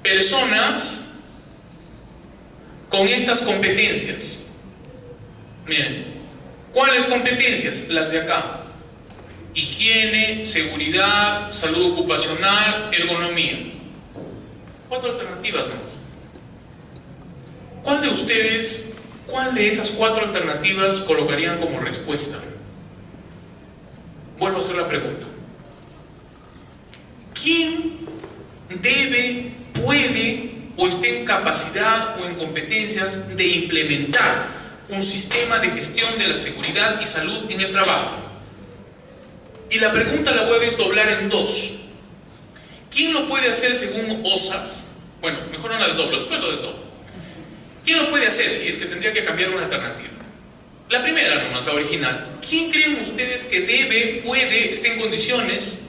personas con estas competencias. Miren, ¿cuáles competencias? Las de acá: higiene, seguridad, salud ocupacional, ergonomía. 4 alternativas nomás. ¿Cuál de esas 4 alternativas colocarían como respuesta? Vuelvo a hacer la pregunta. ¿Quién debe, puede o está en capacidad o en competencias de implementar un sistema de gestión de la seguridad y salud en el trabajo? Y la pregunta la voy a desdoblar en 2. ¿Quién lo puede hacer según OSAS? Bueno, mejor no la desdoblo, después lo desdoblo. ¿Quién lo puede hacer si es que tendría que cambiar una alternativa? La primera nomás, la original. ¿Quién creen ustedes que debe, puede, está en condiciones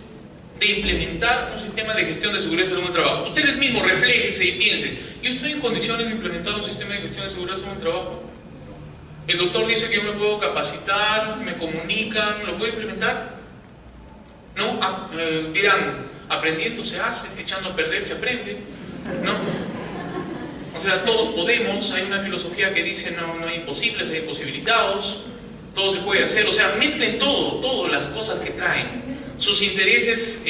de implementar un sistema de gestión de seguridad y salud en el trabajo? Ustedes mismos refléjense y piensen: ¿yo estoy en condiciones de implementar un sistema de gestión de seguridad y salud en el trabajo? El doctor dice que yo me puedo capacitar, me comunican, ¿lo puedo implementar? No, dirán, aprendiendo se hace, echando a perder se aprende, ¿no? O sea, todos podemos. Hay una filosofía que dice no hay imposibles, hay imposibilitados, todo se puede hacer. O sea, mezclen todas las cosas que traen, sus intereses,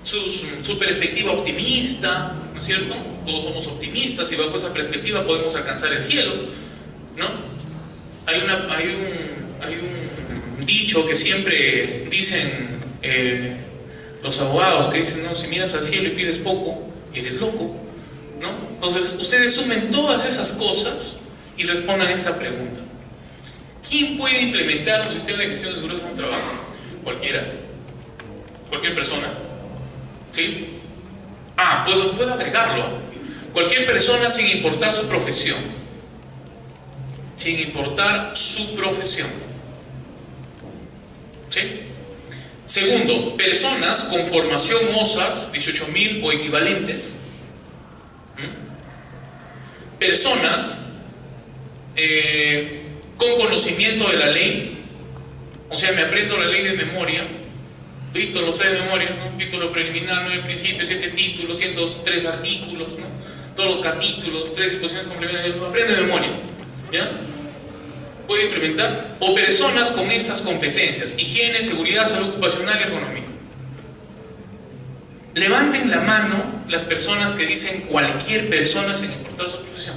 su perspectiva optimista, ¿no es cierto? Todos somos optimistas y bajo esa perspectiva podemos alcanzar el cielo, ¿no? Hay un dicho que siempre dicen los abogados, que dicen: no, si miras al cielo y pides poco, eres loco, ¿no? Entonces, ustedes sumen todas esas cosas y respondan esta pregunta: ¿quién puede implementar un sistema de gestión de seguridad en un trabajo? Cualquiera, cualquier persona, ¿sí? Puedo agregarlo: cualquier persona sin importar su profesión. Sin importar su profesión, ¿sí? Segundo, personas con formación OSAS 18.000 o equivalentes. Personas con conocimiento de la ley. O sea, me aprendo la ley de memoria. Listo, lo sé de memoria, ¿no? Título preliminar, 9 principios, 7 títulos, 103 artículos, ¿no? Todos los capítulos, 3 disposiciones complementarias, lo aprendo de memoria, ¿ya? Puede implementar. O personas con estas competencias: higiene, seguridad, salud ocupacional y ergonomía. Levanten la mano las personas que dicen cualquier persona sin importar su profesión.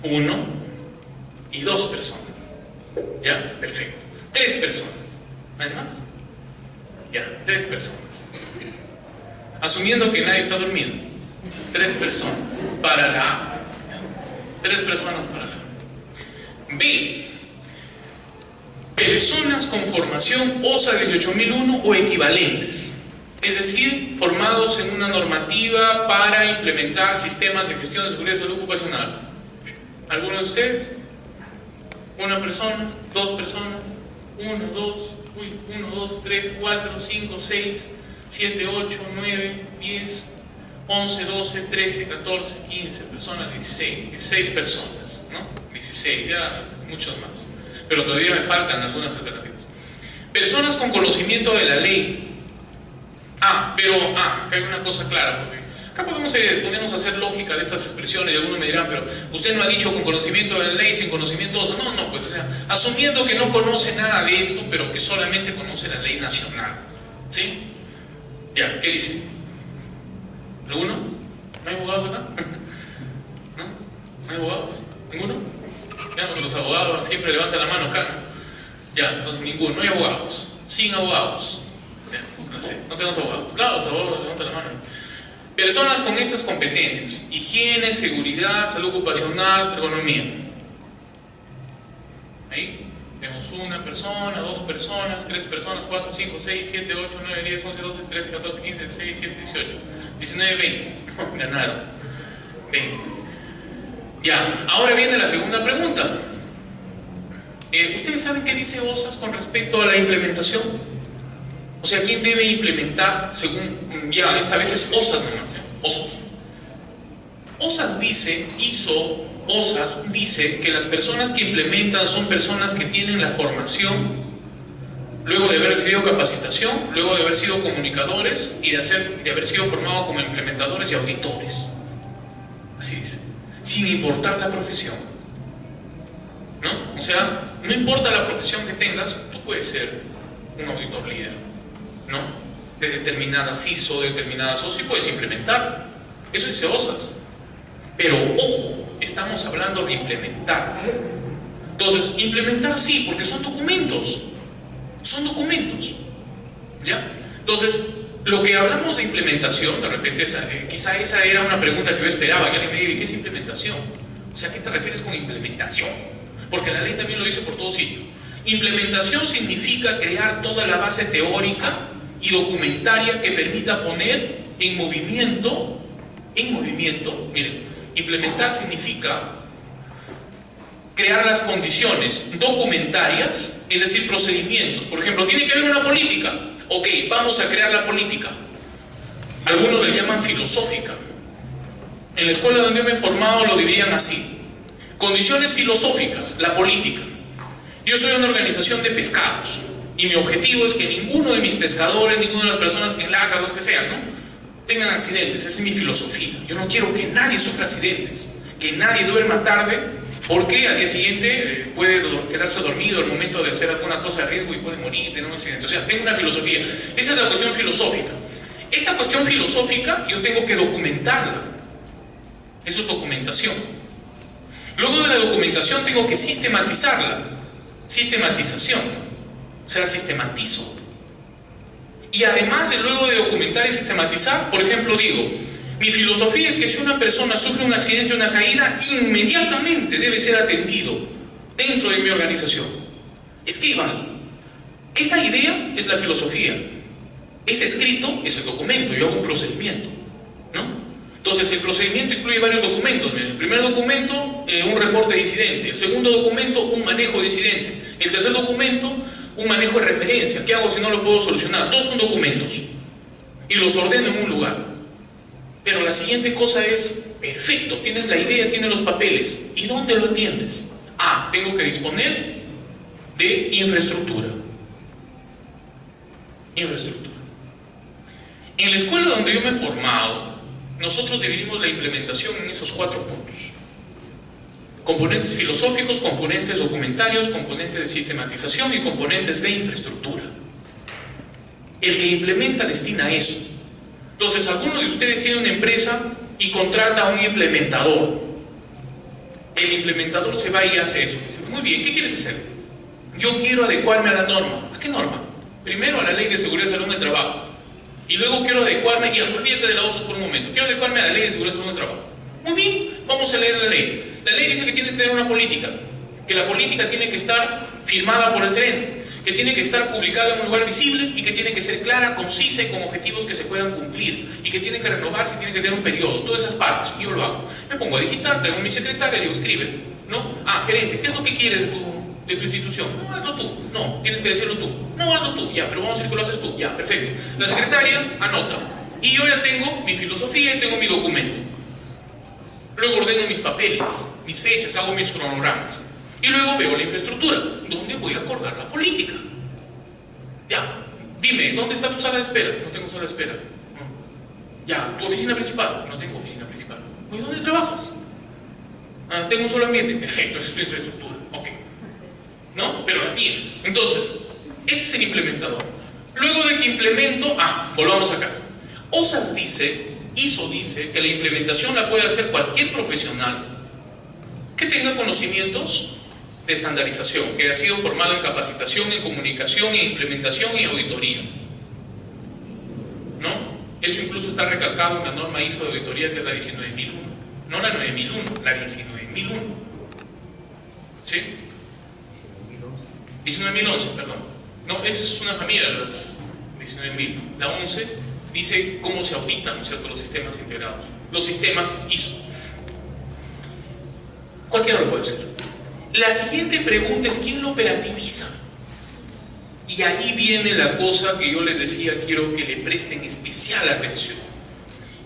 1 y 2 personas. ¿Ya? Perfecto. 3 personas. ¿No hay más? Ya, 3 personas. Asumiendo que nadie está dormido. 3 personas para la A. 3 personas para la A. B. Personas con formación OSA 18.001 o equivalentes. Es decir, formados en una normativa para implementar sistemas de gestión de seguridad y salud ocupacional. ¿Alguno de ustedes? 1 persona, 2 personas, 1, 2, 3, 4, 5, 6, 7, 8, 9, 10, 11, 12, 13, 14, 15 personas, 16 personas, ¿no? 16, ya muchos más. Pero todavía me faltan algunas alternativas. Personas con conocimiento de la ley. Pero acá hay una cosa clara, porque acá podemos ponernos a hacer lógica de estas expresiones y algunos me dirán: pero usted no ha dicho con conocimiento de la ley, sin conocimiento de eso. No, pues, o sea, asumiendo que no conoce nada de esto, pero que solamente conoce la ley nacional, ¿sí? Ya, ¿qué dice? ¿Alguno? ¿No hay abogados acá? ¿No? ¿No hay abogados? ¿Ninguno? Ya, porque los abogados siempre levantan la mano acá, ¿no? Ya, entonces ninguno, no hay abogados. Sin abogados. Ya, no tenemos abogados. Claro, los abogados levantan la mano. Personas con estas competencias: higiene, seguridad, salud ocupacional, ergonomía. Ahí vemos 1 persona, 2 personas, 3 personas, 4, 5, 6, 7, 8, 9, 10, 11, 12, 13, 14, 15, 16, 17, 18, 19, 20. Ganaron. 20. Ya, ahora viene la segunda pregunta. ¿Ustedes saben qué dice OSAS con respecto a la implementación? O sea, ¿quién debe implementar según... Ya, esta vez es OSAS nomás, OSAS. OSAS dice que las personas que implementan son personas que tienen la formación luego de haber recibido capacitación, luego de haber sido comunicadores y de haber sido formados como implementadores y auditores. Así dice, sin importar la profesión, ¿no? O sea, no importa la profesión que tengas, tú puedes ser un auditor líder, ¿no? De determinadas ISO, de determinadas OSI, puedes implementar. Eso dice OSAS. Pero ojo, estamos hablando de implementar. Entonces, implementar sí, porque son documentos. Son documentos. ¿Ya? Entonces, lo que hablamos de implementación, de repente, quizá esa era una pregunta que yo esperaba, que alguien me diga, ¿qué es implementación? O sea, ¿a qué te refieres con implementación? Porque la ley también lo dice por todo sitio. Implementación significa crear toda la base teórica y documentaria que permita poner en movimiento, miren, implementar significa crear las condiciones documentarias, es decir, procedimientos. Por ejemplo, tiene que haber una política. Ok, vamos a crear la política. Algunos le llaman filosófica. En la escuela donde yo me he formado lo dividían así. Condiciones filosóficas, la política. Yo soy una organización de pescados y mi objetivo es que ninguno de mis pescadores, ninguna de las personas que enlatan, los que sean, ¿no?, tengan accidentes. Esa es mi filosofía. Yo no quiero que nadie sufra accidentes, que nadie duerma tarde porque al día siguiente puede quedarse dormido al momento de hacer alguna cosa de riesgo y puede morir y tener un accidente. O sea, tengo una filosofía. Esa es la cuestión filosófica. Esta cuestión filosófica yo tengo que documentarla. Eso es documentación. Luego de la documentación tengo que sistematizarla. Sistematización. O sea, sistematizo. Y además de luego de documentar y sistematizar, por ejemplo, digo, mi filosofía es que si una persona sufre un accidente o una caída, inmediatamente debe ser atendido dentro de mi organización. Escríbanlo. Esa idea es la filosofía. Ese escrito es el documento. Yo hago un procedimiento, ¿no? Entonces, el procedimiento incluye varios documentos. El primer documento, un reporte de incidente. El segundo documento, un manejo de incidente. El tercer documento, un manejo de referencia. ¿Qué hago si no lo puedo solucionar? Todos son documentos. Y los ordeno en un lugar. Pero la siguiente cosa es, perfecto, tienes la idea, tienes los papeles. ¿Y dónde lo atiendes? Ah, tengo que disponer de infraestructura. Infraestructura. En la escuela donde yo me he formado, nosotros dividimos la implementación en esos 4 puntos. Componentes filosóficos, componentes documentarios, componentes de sistematización y componentes de infraestructura. El que implementa destina a eso. Entonces, alguno de ustedes tiene una empresa y contrata a un implementador. El implementador se va y hace eso. Muy bien, ¿qué quieres hacer? Yo quiero adecuarme a la norma. ¿A qué norma? Primero a la Ley de Seguridad y Salud en el Trabajo. Y luego quiero adecuarme, y olvídate de la OSAS por un momento, quiero adecuarme a la Ley de Seguridad y Salud en el Trabajo. Muy bien, vamos a leer la ley. La ley dice que tiene que tener una política, que la política tiene que estar firmada por el gerente, que tiene que estar publicada en un lugar visible y que tiene que ser clara, concisa y con objetivos que se puedan cumplir y que tiene que renovarse y tiene que tener un periodo. Todas esas partes, yo lo hago. Me pongo a digitar, traigo a mi secretaria y digo, escribe, ¿no? Ah, gerente, ¿qué es lo que quieres de tu institución? No, hazlo tú. No, tienes que decirlo tú. No, hazlo tú. Ya, pero vamos a decir que lo haces tú. Ya, perfecto. La secretaria anota. Y yo ya tengo mi filosofía y tengo mi documento. Luego ordeno mis papeles, mis fechas, hago mis cronogramas. Y luego veo la infraestructura, ¿dónde voy a colgar la política? Ya, dime, ¿dónde está tu sala de espera? No tengo sala de espera. No. Ya, ¿tu oficina principal? No tengo oficina principal. Oye, ¿dónde trabajas? Ah, tengo un solo ambiente. Perfecto, esa es tu infraestructura. Ok. ¿No? Pero la tienes. Entonces, ese es el implementador. Luego de que implemento, volvamos acá. OSAS dice, ISO dice, que la implementación la puede hacer cualquier profesional que tenga conocimientos de estandarización, que ha sido formado en capacitación, en comunicación, en implementación y auditoría. ¿No? Eso incluso está recalcado en la norma ISO de auditoría, que es la 19001. No la 9001, la 19001. ¿Sí? 19011, perdón. No, es una familia de las 19000. La 11 dice cómo se auditan, ¿no es cierto?, los sistemas integrados. Los sistemas ISO. Cualquiera lo puede hacer. La siguiente pregunta es, ¿quién lo operativiza? Y ahí viene la cosa que yo les decía, quiero que le presten especial atención.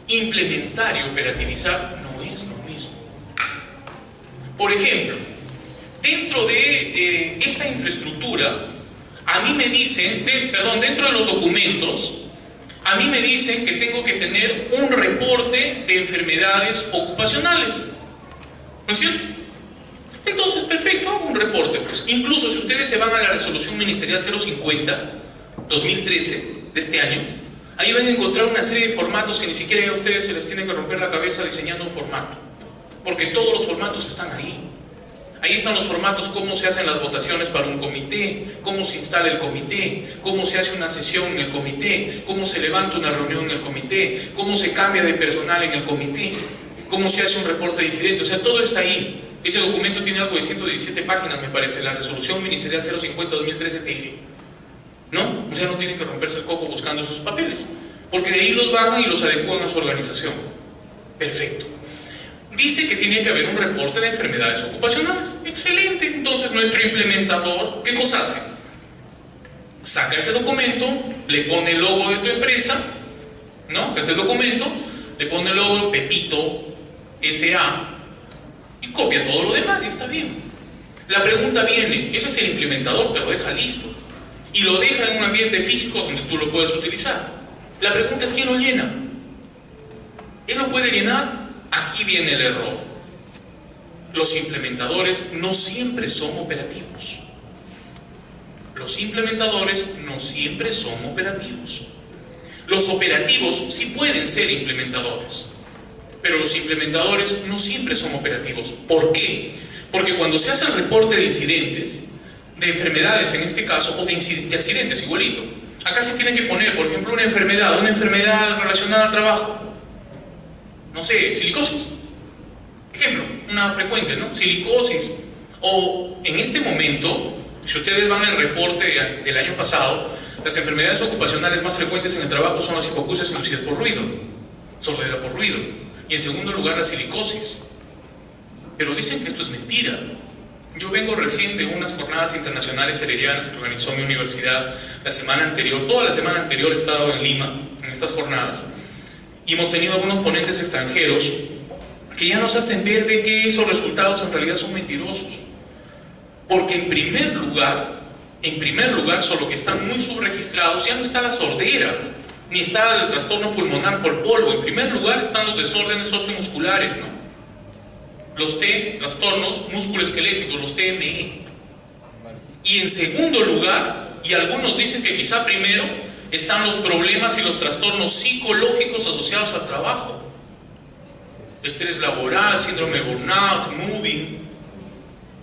Implementar y operativizar no es lo mismo. Por ejemplo, dentro de esta infraestructura A mí me dicen, dentro de los documentos, a mí me dicen que tengo que tener un reporte de enfermedades ocupacionales. ¿No es cierto? Entonces, perfecto, hago un reporte. Pues. Incluso si ustedes se van a la resolución ministerial 050-2013 de este año, ahí van a encontrar una serie de formatos que ni siquiera a ustedes se les tiene que romper la cabeza diseñando un formato. Porque todos los formatos están ahí. Ahí están los formatos, cómo se hacen las votaciones para un comité, cómo se instala el comité, cómo se hace una sesión en el comité, cómo se levanta una reunión en el comité, cómo se cambia de personal en el comité, cómo se hace un reporte de incidente. O sea, todo está ahí. Ese documento tiene algo de 117 páginas, me parece, la resolución ministerial 050-2013 TR. ¿No? O sea, no tienen que romperse el coco buscando esos papeles, porque de ahí los bajan y los adecúan a su organización. Perfecto. Dice que tiene que haber un reporte de enfermedades ocupacionales. Excelente. Entonces nuestro implementador, ¿qué cosa hace? Saca ese documento, le pone el logo de tu empresa, ¿no? Este es el documento, le pone el logo Pepito S.A. y copia todo lo demás y está bien. La pregunta viene, él es el implementador, te lo deja listo y lo deja en un ambiente físico donde tú lo puedes utilizar. La pregunta es, ¿quién lo llena? ¿Él lo puede llenar? Aquí viene el error. Los implementadores no siempre son operativos. Los implementadores no siempre son operativos. Los operativos sí pueden ser implementadores, pero los implementadores no siempre son operativos. ¿Por qué? Porque cuando se hace el reporte de incidentes, de enfermedades en este caso, o de accidentes igualito, acá se tiene que poner, por ejemplo, una enfermedad relacionada al trabajo. No sé, silicosis. Ejemplo, una frecuente, ¿no? Silicosis. O en este momento, si ustedes van al reporte del año pasado, las enfermedades ocupacionales más frecuentes en el trabajo son las hipoacusias inducidas por ruido, sordera por ruido. Y en segundo lugar, la silicosis. Pero dicen que esto es mentira. Yo vengo recién de unas jornadas internacionales heredianas que organizó mi universidad la semana anterior. Toda la semana anterior he estado en Lima, en estas jornadas. Y hemos tenido algunos ponentes extranjeros que ya nos hacen ver de que esos resultados en realidad son mentirosos. Porque en primer lugar, solo que están muy subregistrados, ya no está la sordera, ni está el trastorno pulmonar por polvo. En primer lugar están los desórdenes osteomusculares, ¿no? Los trastornos musculoesqueléticos, los TME. Y en segundo lugar, y algunos dicen que quizá primero, están los problemas y los trastornos psicológicos asociados al trabajo. Estrés laboral, síndrome de burnout, moving,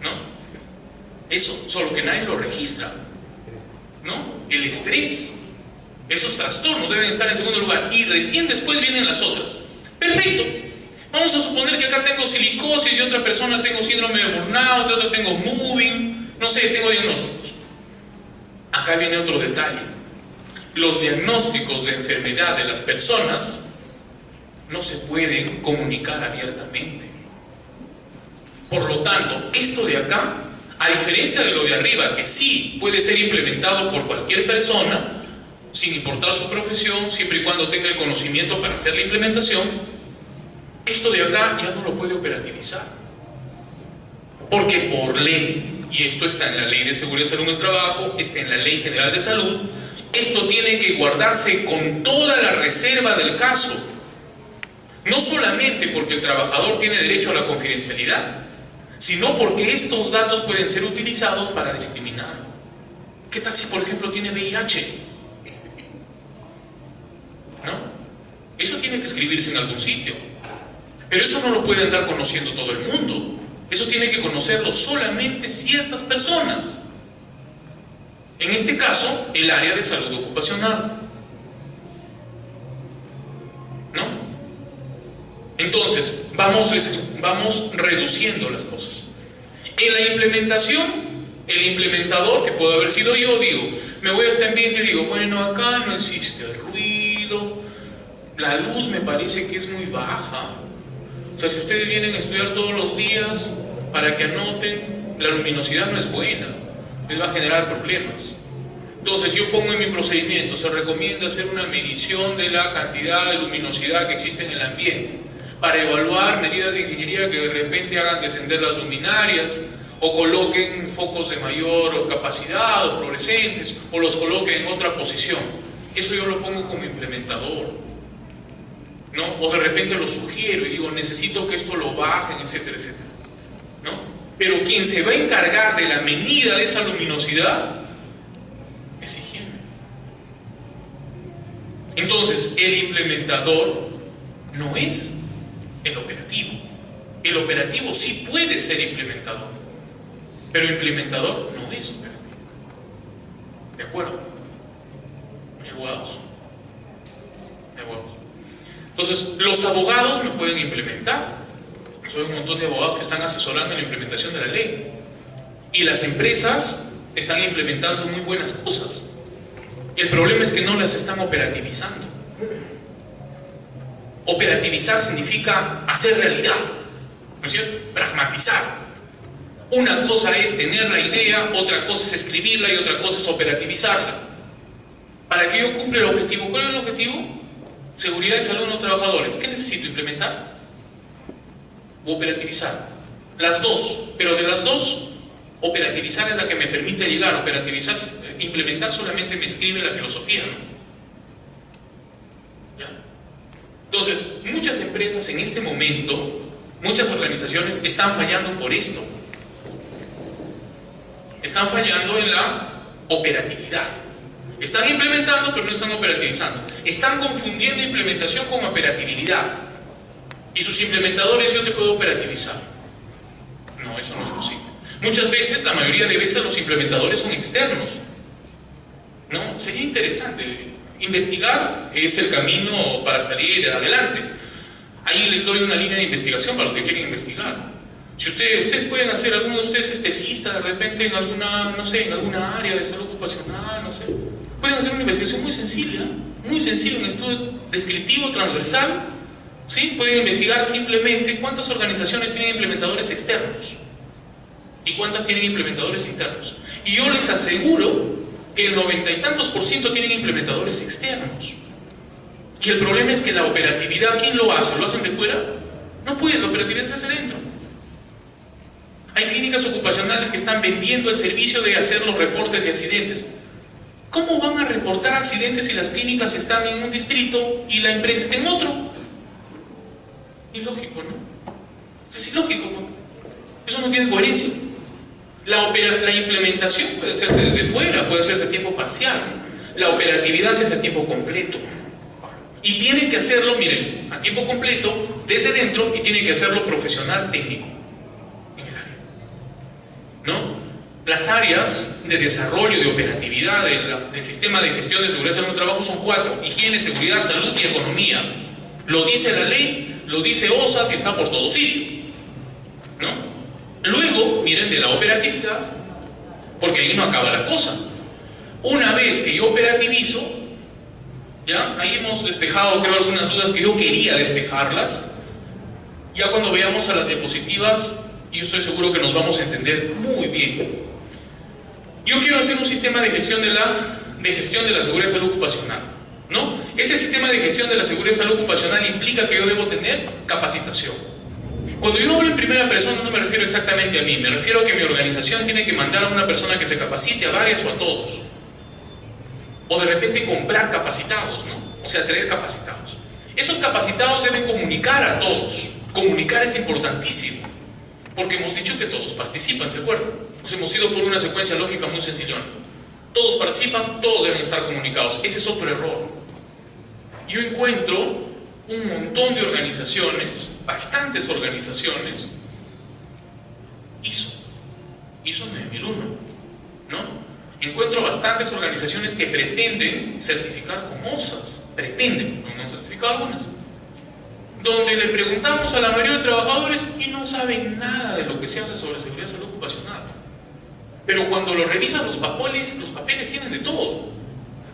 ¿no? Eso, solo que nadie lo registra, ¿no? El estrés. Esos trastornos deben estar en segundo lugar y recién después vienen las otras. Perfecto. Vamos a suponer que acá tengo silicosis, de otra persona tengo síndrome de burnout, de otra tengo moving, no sé, tengo diagnósticos. Acá viene otro detalle. Los diagnósticos de enfermedad de las personas no se pueden comunicar abiertamente. Por lo tanto, esto de acá, a diferencia de lo de arriba, que sí puede ser implementado por cualquier persona, sin importar su profesión, siempre y cuando tenga el conocimiento para hacer la implementación, esto de acá ya no lo puede operativizar. Porque por ley, y esto está en la Ley de Seguridad y Salud en el Trabajo, está en la Ley General de Salud, esto tiene que guardarse con toda la reserva del caso. No solamente porque el trabajador tiene derecho a la confidencialidad, sino porque estos datos pueden ser utilizados para discriminar. ¿Qué tal si, por ejemplo, tiene VIH? ¿No? Eso tiene que escribirse en algún sitio. Pero eso no lo puede andar conociendo todo el mundo. Eso tiene que conocerlo solamente ciertas personas. En este caso, el área de salud ocupacional. ¿No? Entonces, vamos reduciendo las cosas. En la implementación, el implementador, que puede haber sido yo, digo, me voy a este ambiente y digo, bueno, acá no existe ruido, la luz me parece que es muy baja. O sea, si ustedes vienen a estudiar todos los días para que anoten, la luminosidad no es buena, les va a generar problemas. Entonces yo pongo en mi procedimiento, se recomienda hacer una medición de la cantidad de luminosidad que existe en el ambiente para evaluar medidas de ingeniería que de repente hagan descender las luminarias o coloquen focos de mayor capacidad o fluorescentes, o los coloquen en otra posición. Eso yo lo pongo como implementador, ¿no? O de repente lo sugiero y digo, necesito que esto lo bajen, etcétera, etcétera, ¿no? Pero quien se va a encargar de la medida de esa luminosidad es higiene. Entonces, el implementador no es el operativo. El operativo sí puede ser implementador, pero implementador no es operativo. ¿De acuerdo? Abogados. Entonces, los abogados me pueden implementar. Soy un montón de abogados que están asesorando en la implementación de la ley. Y las empresas están implementando muy buenas cosas. El problema es que no las están operativizando. Operativizar significa hacer realidad, ¿no es cierto? Pragmatizar. Una cosa es tener la idea, otra cosa es escribirla y otra cosa es operativizarla. Para que yo cumpla el objetivo, ¿cuál es el objetivo? Seguridad y salud de los trabajadores. ¿Qué necesito implementar? O operativizar. Las dos, pero de las dos, operativizar es la que me permite llegar. Operativizar, implementar solamente me escribe la filosofía, ¿no? ¿Ya? Entonces, muchas empresas en este momento, muchas organizaciones están fallando por esto. Están fallando en la operatividad. Están implementando, pero no están operativizando. Están confundiendo implementación con operatividad. Y sus implementadores yo te puedo operativizar. No, eso no es posible. Muchas veces, la mayoría de veces, los implementadores son externos. ¿No? Sería interesante. Investigar es el camino para salir adelante. Ahí les doy una línea de investigación para los que quieren investigar. Si ustedes pueden hacer, alguno de ustedes es tesista de repente en alguna, no sé, en alguna área de salud ocupacional, no sé. Pueden hacer una investigación muy sencilla, un estudio descriptivo, transversal, ¿sí? Pueden investigar simplemente cuántas organizaciones tienen implementadores externos y cuántas tienen implementadores internos. Y yo les aseguro que el 90 y tantos % tienen implementadores externos. Y el problema es que la operatividad, ¿quién lo hace? ¿Lo hacen de fuera? No puede, la operatividad se hace dentro. Hay clínicas ocupacionales que están vendiendo el servicio de hacer los reportes de accidentes. ¿Cómo van a reportar accidentes si las clínicas están en un distrito y la empresa está en otro? Ilógico, ¿no? Es ilógico, ¿no? Eso no tiene coherencia. La implementación puede hacerse desde fuera, puede hacerse a tiempo parcial. La operatividad se hace a tiempo completo. Y tiene que hacerlo, miren, a tiempo completo, desde dentro, y tiene que hacerlo profesional técnico en el área, ¿no? Las áreas de desarrollo, de operatividad del sistema de gestión de seguridad y salud en el trabajo son 4: higiene, seguridad, salud y economía. Lo dice la ley, lo dice OSAS y está por todo sitio, ¿no? Luego, miren, de la operatividad, porque ahí no acaba la cosa. Una vez que yo operativizo, ya, ahí hemos despejado, creo, algunas dudas que yo quería despejarlas. Ya cuando veamos a las diapositivas, yo estoy seguro que nos vamos a entender muy bien. Yo quiero hacer un sistema de gestión de la seguridad y salud ocupacional, ¿no? Ese sistema de gestión de la seguridad y salud ocupacional implica que yo debo tener capacitación. Cuando yo hablo en primera persona no me refiero exactamente a mí, me refiero a que mi organización tiene que mandar a una persona que se capacite, a varias o a todos. O de repente comprar capacitados, ¿no? O sea, traer capacitados. Esos capacitados deben comunicar a todos. Comunicar es importantísimo, porque hemos dicho que todos participan, ¿se acuerdan? Nos hemos ido por una secuencia lógica muy sencillona. Todos participan, todos deben estar comunicados. Ese es otro error. Yo encuentro un montón de organizaciones, bastantes organizaciones, ISO 9001, ¿no? Encuentro bastantes organizaciones que pretenden certificar con OSAS, pretenden, no han certificado algunas, donde le preguntamos a la mayoría de trabajadores y no saben nada de lo que se hace sobre seguridad y salud ocupacional. Pero cuando lo revisan los papeles tienen de todo.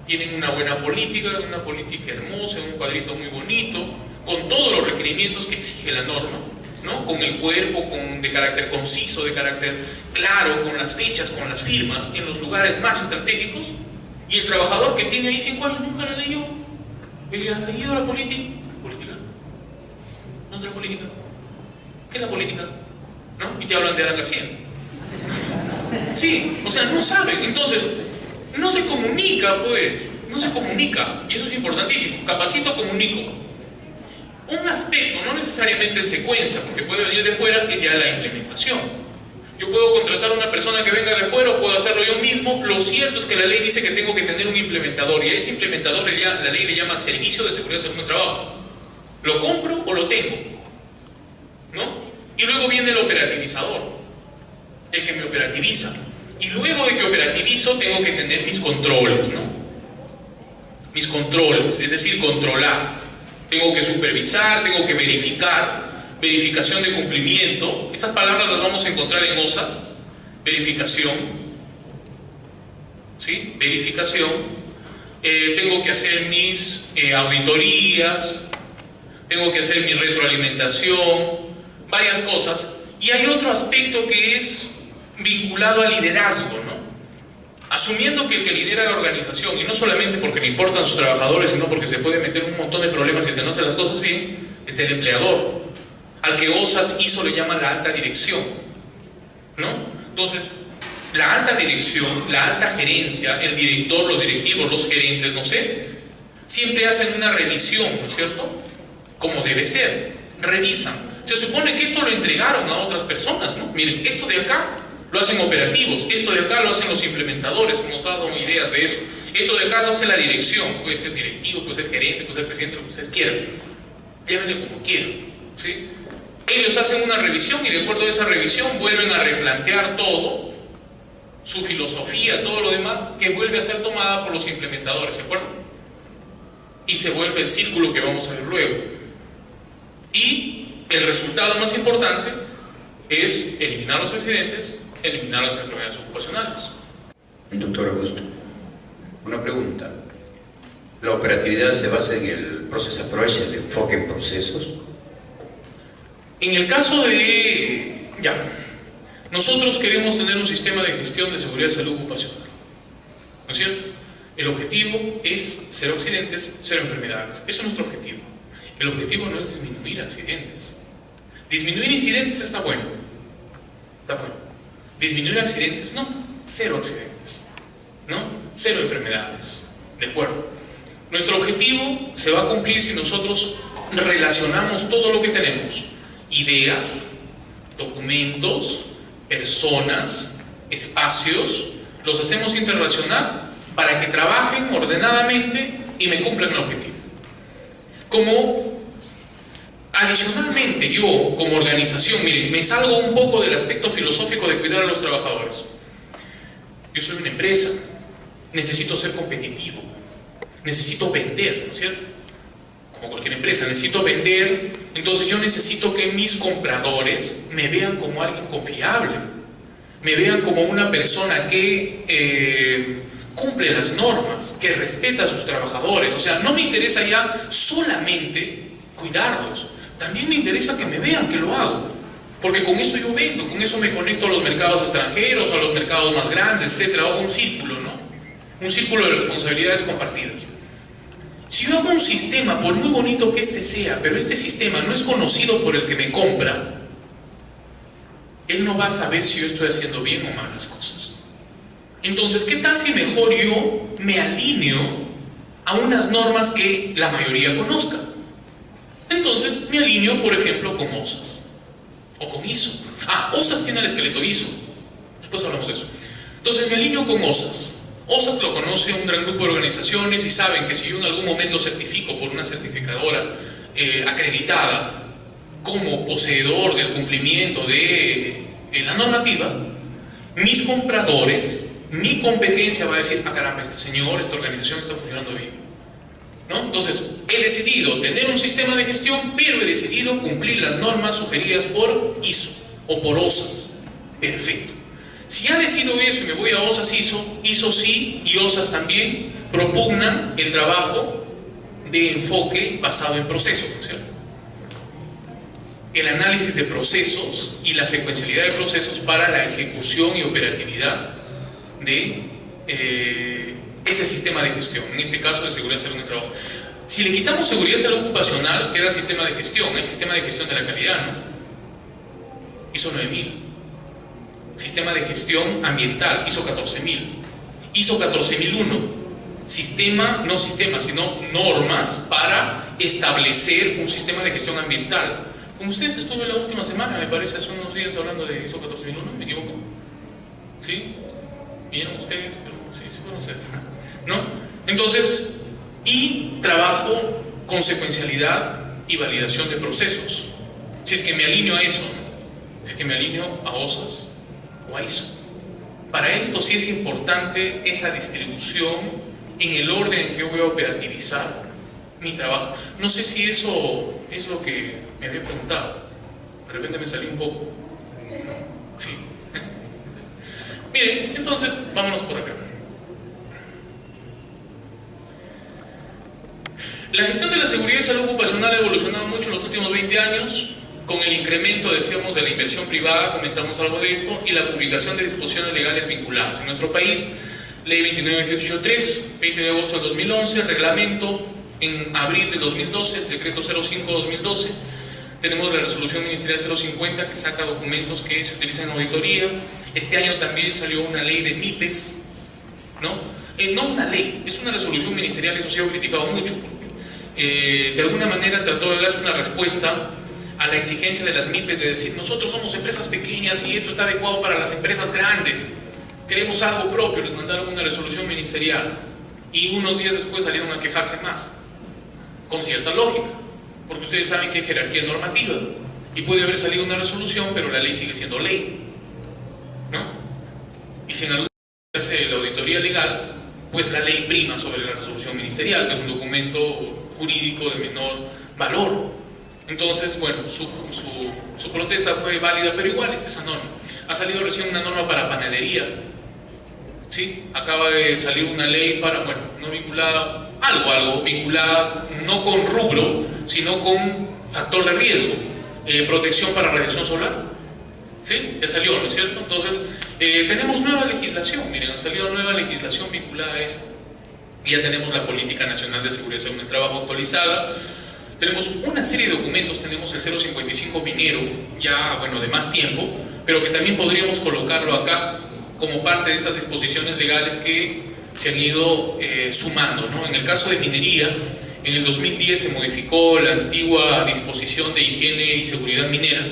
Tienen una buena política, una política hermosa, un cuadrito muy bonito, con todos los requerimientos que exige la norma, ¿no? Con el cuerpo, de carácter conciso, de carácter claro, con las fechas, con las firmas, en los lugares más estratégicos. Y el trabajador que tiene ahí 5 años nunca la leyó. Oye, ¿has leído la política? ¿Política? ¿No es la política? ¿Qué es la política? ¿No? Y te hablan de Alan García. Sí, o sea, no saben. Entonces, no se comunica, pues. No se comunica. Y eso es importantísimo. Capacito, comunico. Un aspecto, no necesariamente en secuencia, porque puede venir de fuera, es ya la implementación. Yo puedo contratar a una persona que venga de fuera o puedo hacerlo yo mismo. Lo cierto es que la ley dice que tengo que tener un implementador, y a ese implementador la ley le llama Servicio de Seguridad y Salud en el Trabajo. ¿Lo compro o lo tengo? ¿No? Y luego viene el operativizador, el que me operativiza. Y luego de que operativizo tengo que tener mis controles, ¿no? Mis controles, es decir, controlar. Tengo que supervisar, tengo que verificar. Verificación de cumplimiento. Estas palabras las vamos a encontrar en OSAS. Verificación. ¿Sí? Verificación. Tengo que hacer mis auditorías. Tengo que hacer mi retroalimentación. Varias cosas. Y hay otro aspecto que es vinculado al liderazgo, ¿no? Asumiendo que el que lidera la organización, y no solamente porque le importan sus trabajadores, sino porque se puede meter un montón de problemas si es que no hace las cosas bien, es el empleador, al que OSAS ISO le llama la alta dirección, ¿no? Entonces, la alta dirección, la alta gerencia, el director, los directivos, los gerentes, no sé, siempre hacen una revisión, ¿no es cierto? Como debe ser, revisan. Se supone que esto lo entregaron a otras personas, ¿no? Miren, esto de acá lo hacen operativos, esto de acá lo hacen los implementadores, hemos dado ideas de eso. Esto de acá lo hace la dirección, puede ser directivo, puede ser gerente, puede ser presidente, lo que ustedes quieran. Llámenle como quieran, ¿sí? Ellos hacen una revisión y de acuerdo a esa revisión vuelven a replantear todo, su filosofía, todo lo demás, que vuelve a ser tomada por los implementadores, ¿de acuerdo? Y se vuelve el círculo que vamos a ver luego. Y el resultado más importante es eliminar los accidentes, eliminar las enfermedades ocupacionales. Doctor Augusto, una pregunta. ¿La operatividad se basa en el Process Approach, el enfoque en procesos? En el caso de... nosotros queremos tener un sistema de gestión de seguridad y salud ocupacional, ¿no es cierto? El objetivo es cero accidentes, cero enfermedades. Eso es nuestro objetivo. El objetivo no es disminuir accidentes. Disminuir incidentes está bueno. Está bueno. Disminuir accidentes, no. Cero accidentes, ¿no? Cero enfermedades. ¿De acuerdo? Nuestro objetivo se va a cumplir si nosotros relacionamos todo lo que tenemos. Ideas, documentos, personas, espacios, los hacemos interrelacionar para que trabajen ordenadamente y me cumplan el objetivo. Como adicionalmente yo, como organización, miren, me salgo un poco del aspecto filosófico de cuidar a los trabajadores. Yo soy una empresa, necesito ser competitivo, necesito vender, ¿no es cierto? Como cualquier empresa, necesito vender, entonces yo necesito que mis compradores me vean como alguien confiable, me vean como una persona que cumple las normas, que respeta a sus trabajadores. O sea, no me interesa ya solamente cuidarlos, también me interesa que me vean que lo hago, porque con eso yo vendo, con eso me conecto a los mercados extranjeros, a los mercados más grandes, etc. Hago un círculo, ¿no? Un círculo de responsabilidades compartidas. Si yo hago un sistema, por muy bonito que este sea, pero este sistema no es conocido por el que me compra, él no va a saber si yo estoy haciendo bien o mal las cosas. Entonces, ¿qué tal si mejor yo me alineo a unas normas que la mayoría conozca? Entonces, me alineo, por ejemplo, con OSAS o con ISO. OSAS tiene el esqueleto ISO. Después hablamos de eso. Entonces, me alineo con OSAS. OSAS lo conoce un gran grupo de organizaciones y saben que si yo en algún momento certifico por una certificadora acreditada como poseedor del cumplimiento de la normativa, mis compradores, mi competencia va a decir, caramba, este señor, esta organización está funcionando bien, ¿no? Entonces, he decidido tener un sistema de gestión, pero he decidido cumplir las normas sugeridas por ISO o por OSAS. Perfecto. Si ya decido eso y me voy a OSAS ISO, ISO sí y OSAS también propugnan el trabajo de enfoque basado en procesos, ¿no es cierto? El análisis de procesos y la secuencialidad de procesos para la ejecución y operatividad de ese sistema de gestión, en este caso de seguridad y salud en el trabajo. Si le quitamos seguridad y salud ocupacional, queda sistema de gestión, el sistema de gestión de la calidad, ¿no? ISO 9000. Sistema de Gestión Ambiental, ISO 14000. ISO 14001. No sistemas, sino normas para establecer un sistema de gestión ambiental. Con ustedes estuve la última semana, me parece, hace unos días hablando de ISO 14001, ¿me equivoco? ¿Sí? ¿Vieron ustedes? Pero sí, fueron ustedes, ¿no? Entonces, y trabajo con secuencialidad y validación de procesos. Si es que me alineo a eso, ¿no? Es que me alineo a OSAS o a ISO. Para esto sí es importante esa distribución en el orden en que yo voy a operativizar mi trabajo. No sé si eso es lo que me había preguntado. De repente me salí un poco. Sí. Miren, entonces, vámonos por acá. La gestión de la seguridad y salud ocupacional ha evolucionado mucho en los últimos 20 años, con el incremento, decíamos, de la inversión privada, comentamos algo de esto, y la publicación de disposiciones legales vinculadas. En nuestro país, Ley 29183, 20 de agosto del 2011, reglamento en abril de 2012, el decreto 05-2012, tenemos la resolución ministerial 050 que saca documentos que se utilizan en auditoría. Este año también salió una ley de MIPES, ¿no? No una ley, es una resolución ministerial, eso se ha criticado mucho, porque de alguna manera trató de darse una respuesta a la exigencia de las MIPES de decir, nosotros somos empresas pequeñas y esto está adecuado para las empresas grandes. Queremos algo propio, les mandaron una resolución ministerial y unos días después salieron a quejarse más, con cierta lógica, porque ustedes saben que hay jerarquía normativa y puede haber salido una resolución, pero la ley sigue siendo ley, ¿no? Y si en algún caso se hace la auditoría legal, pues la ley prima sobre la resolución ministerial, que es un documento jurídico de menor valor. Entonces, bueno, su protesta fue válida, pero igual está esa norma. Ha salido recién una norma para panaderías, ¿sí? Acaba de salir una ley para, bueno, no vinculada, algo vinculada, no con rubro, sino con factor de riesgo, protección para radiación solar, ¿sí? Ya salió, ¿no es cierto? Entonces, tenemos nueva legislación, miren, ha salido nueva legislación vinculada a esto. Ya tenemos la Política Nacional de Seguridad y Salud Trabajo actualizada. Tenemos una serie de documentos, tenemos el 055 minero, ya, bueno, de más tiempo, pero que también podríamos colocarlo acá como parte de estas disposiciones legales que se han ido sumando, ¿no? En el caso de minería, en el 2010 se modificó la antigua disposición de higiene y seguridad minera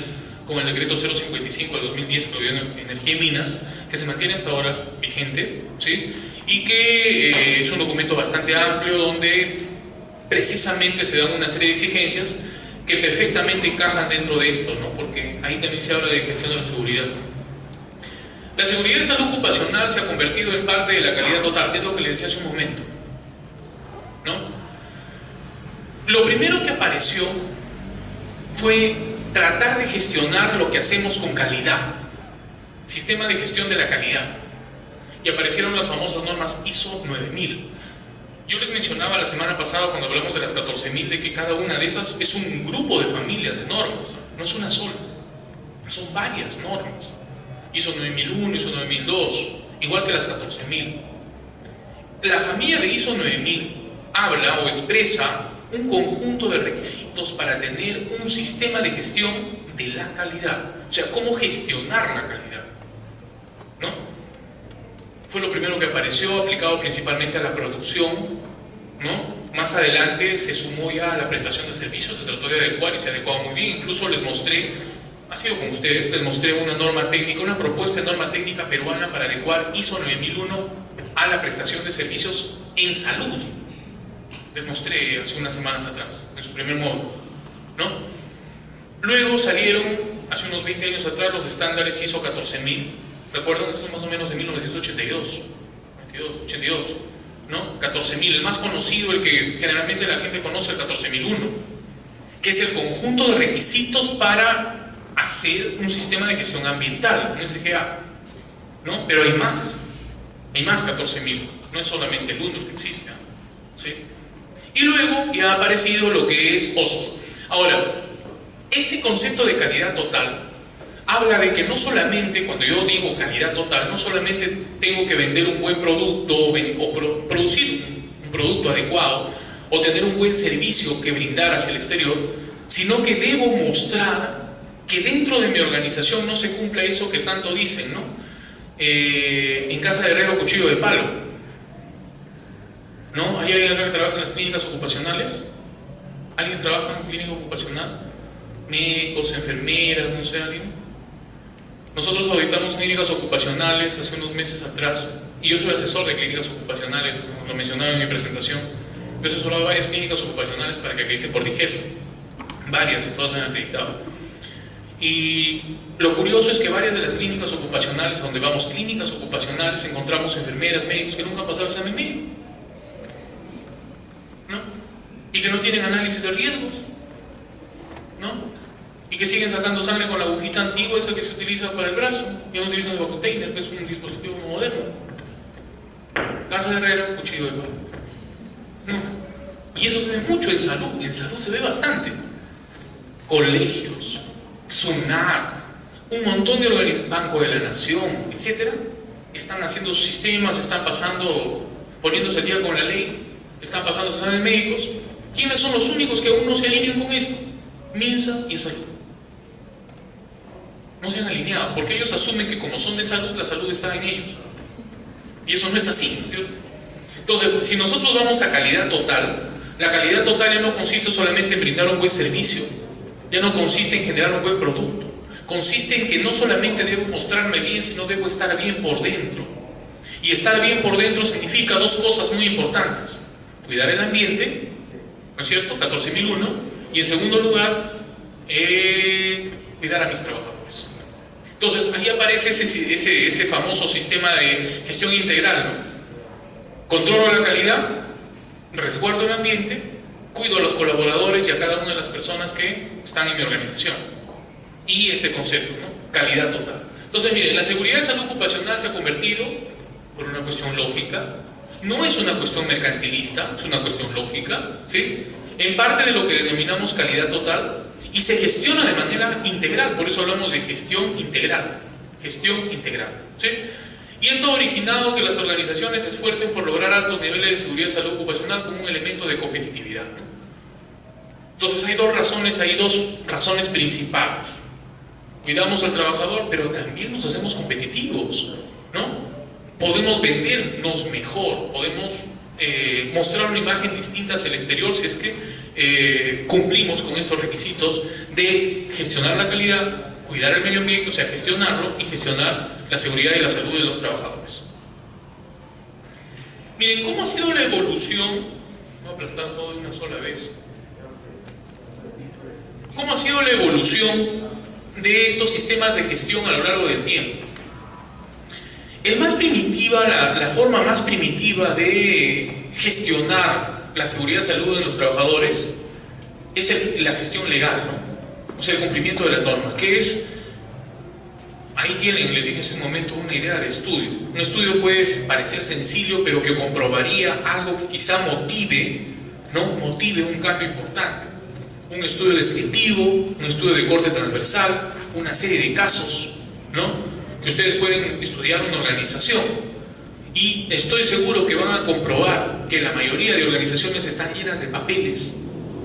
con el decreto 055 de 2010 que lo dio Energía y Minas, que se mantiene hasta ahora vigente, ¿sí? Y que es un documento bastante amplio donde precisamente se dan una serie de exigencias que perfectamente encajan dentro de esto, ¿no? Porque ahí también se habla de gestión de la seguridad. La seguridad y salud ocupacional se ha convertido en parte de la calidad total, es lo que les decía hace un momento, ¿no? Lo primero que apareció fue tratar de gestionar lo que hacemos con calidad, sistema de gestión de la calidad, y aparecieron las famosas normas ISO 9000. Yo les mencionaba la semana pasada cuando hablamos de las 14000 de que cada una de esas es un grupo de familias de normas, no es una sola, son varias normas. ISO 9001, ISO 9002, igual que las 14000. La familia de ISO 9000 habla o expresa un conjunto de requisitos para tener un sistema de gestión de la calidad, o sea, cómo gestionar la calidad, ¿no? Fue lo primero que apareció, aplicado principalmente a la producción, ¿no? Más adelante se sumó ya a la prestación de servicios, se trató de adecuar y se adecuó muy bien. Incluso les mostré, ha sido con ustedes, les mostré una norma técnica, una propuesta de norma técnica peruana para adecuar ISO 9001 a la prestación de servicios en salud. Les mostré hace unas semanas atrás, en su primer módulo, ¿no? Luego salieron, hace unos 20 años atrás, los estándares ISO 14000. ¿Recuerdan? Eso es más o menos de 1982, 82, ¿no? 14000, el más conocido, el que generalmente la gente conoce, el 14001, que es el conjunto de requisitos para hacer un sistema de gestión ambiental, un SGA, ¿no? Pero hay más 14000, no es solamente el uno que existe, ¿sí? Y luego ya ha aparecido lo que es OSAS. Ahora, este concepto de calidad total habla de que no solamente, cuando yo digo calidad total, no solamente tengo que vender un buen producto o producir un producto adecuado o tener un buen servicio que brindar hacia el exterior, sino que debo mostrar que dentro de mi organización no se cumpla eso que tanto dicen, ¿no? en casa de herrero cuchillo de palo, ¿no? ¿Hay alguien acá que trabaja en las clínicas ocupacionales? ¿Alguien trabaja en clínica ocupacional? Médicos, enfermeras, no sé, alguien. Nosotros auditamos clínicas ocupacionales hace unos meses atrás, y yo soy asesor de clínicas ocupacionales, como lo mencionaba en mi presentación. Yo he asesorado varias clínicas ocupacionales para que acrediten por DIGESA, varias, todas han acreditado. Y lo curioso es que varias de las clínicas ocupacionales, a donde vamos, clínicas ocupacionales, encontramos enfermeras, médicos que nunca han pasado el examen médico, ¿no? Y que no tienen análisis de riesgos, ¿no? Y que siguen sacando sangre con la agujita antigua, esa que se utiliza para el brazo. Ya no utilizan el vacuotainer, que es un dispositivo moderno. Casa de herrero, cuchillo de palo, ¿no? Y eso se ve mucho en salud se ve bastante. Colegios, SUNAT, un montón de organismos, Banco de la Nación, etcétera, están haciendo sistemas, están pasando, poniéndose al día con la ley, están pasando sus exámenes médicos. ¿Quiénes son los únicos que aún no se alinean con esto? MINSA y Salud. No se han alineado, porque ellos asumen que como son de salud, la salud está en ellos. Y eso no es así, ¿no? Entonces, si nosotros vamos a calidad total, la calidad total ya no consiste solamente en brindar un buen servicio, ya no consiste en generar un buen producto, consiste en que no solamente debo mostrarme bien, sino debo estar bien por dentro. Y estar bien por dentro significa dos cosas muy importantes: cuidar el ambiente, ¿no es cierto? 14.001, y en segundo lugar, cuidar a mis trabajadores. Entonces, ahí aparece ese famoso sistema de gestión integral, ¿no? Controlo la calidad, resguardo el ambiente, cuido a los colaboradores y a cada una de las personas que están en mi organización. Y este concepto, ¿no? Calidad total. Entonces, miren, la seguridad de salud ocupacional se ha convertido, por una cuestión lógica, no es una cuestión mercantilista, es una cuestión lógica, ¿sí? En parte de lo que denominamos calidad total, y se gestiona de manera integral, por eso hablamos de gestión integral, ¿sí? Y esto ha originado que las organizaciones se esfuercen por lograr altos niveles de seguridad de salud ocupacional como un elemento de competitividad, ¿no? Entonces hay dos razones principales. Cuidamos al trabajador, pero también nos hacemos competitivos, ¿no? Podemos vendernos mejor, podemos mostrar una imagen distinta hacia el exterior si es que cumplimos con estos requisitos de gestionar la calidad, cuidar el medio ambiente, o sea, gestionarlo, y gestionar la seguridad y la salud de los trabajadores. Miren, ¿cómo ha sido la evolución? Voy a aplastar todo de una sola vez. ¿Cómo ha sido la evolución de estos sistemas de gestión a lo largo del tiempo? La forma más primitiva de gestionar la seguridad y salud de los trabajadores es la gestión legal, ¿no? O sea, el cumplimiento de las normas, que es, ahí tienen, les dije hace un momento, una idea de estudio. Un estudio puede parecer sencillo, pero que comprobaría algo que quizá motive un cambio importante. Un estudio descriptivo, un estudio de corte transversal, una serie de casos, ¿no? Que ustedes pueden estudiar una organización, y estoy seguro que van a comprobar que la mayoría de organizaciones están llenas de papeles,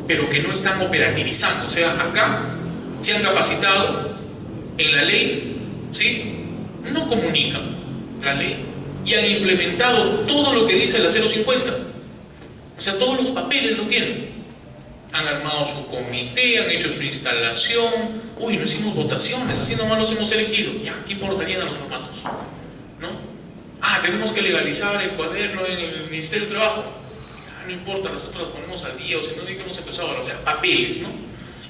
pero que no están operativizando. O sea, acá se han capacitado en la ley, ¿sí? No comunican la ley y han implementado todo lo que dice la 050. O sea, todos los papeles lo tienen. Han armado su comité, han hecho su instalación. Uy, no hicimos votaciones, así nomás los hemos elegido. Ya, ¿qué importarían a los formatos? ¿No? Ah, tenemos que legalizar el cuaderno en el Ministerio de Trabajo. Ah, no importa, nosotros los ponemos al día, o si no, ni que hemos empezado ahora. O sea, papeles, ¿no?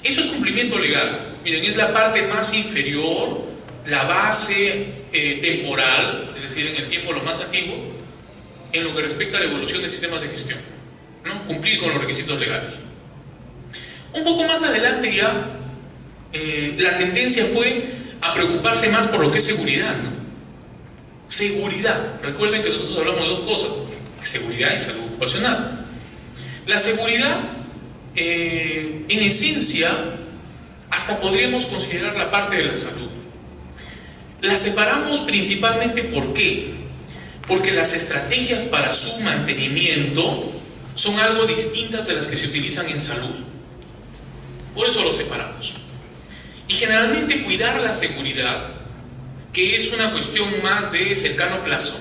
Eso es cumplimiento legal. Miren, es la parte más inferior, la base temporal, es decir, en el tiempo lo más antiguo, en lo que respecta a la evolución de sistemas de gestión, ¿no? Cumplir con los requisitos legales. Un poco más adelante ya, la tendencia fue a preocuparse más por lo que es seguridad, ¿no? Seguridad. Recuerden que nosotros hablamos de dos cosas: seguridad y salud ocupacional. La seguridad, en esencia, hasta podríamos considerar la parte de la salud. La separamos principalmente, ¿por qué? Porque las estrategias para su mantenimiento son algo distintas de las que se utilizan en salud. Por eso lo separamos. Y generalmente cuidar la seguridad que es una cuestión más de cercano plazo,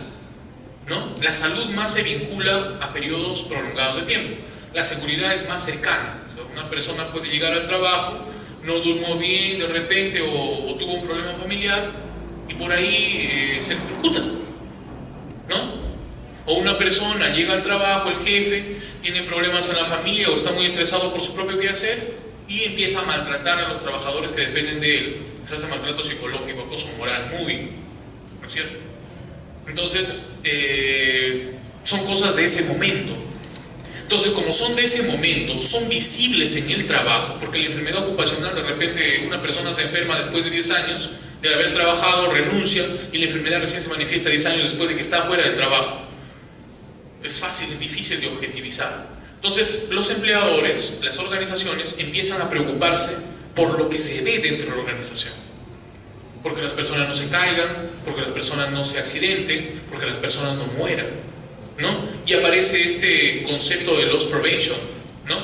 ¿no? La salud más se vincula a periodos prolongados de tiempo. La seguridad es más cercana. O sea, una persona puede llegar al trabajo, no durmió bien de repente o tuvo un problema familiar y por ahí se ejecuta, ¿no? O una persona llega al trabajo, el jefe tiene problemas en la familia o está muy estresado por su propio quehacer y empieza a maltratar a los trabajadores que dependen de él. Se hace maltrato psicológico, acoso moral, moving, ¿no es cierto? Entonces, son cosas de ese momento. Entonces, como son de ese momento, son visibles en el trabajo, porque la enfermedad ocupacional, de repente una persona se enferma después de 10 años de haber trabajado, renuncia, y la enfermedad recién se manifiesta 10 años después de que está fuera del trabajo. Es fácil, es difícil de objetivizar. Entonces, los empleadores, las organizaciones, empiezan a preocuparse por lo que se ve dentro de la organización. Porque las personas no se caigan, porque las personas no se accidenten, porque las personas no mueran, ¿no? Y aparece este concepto de loss prevention, ¿no?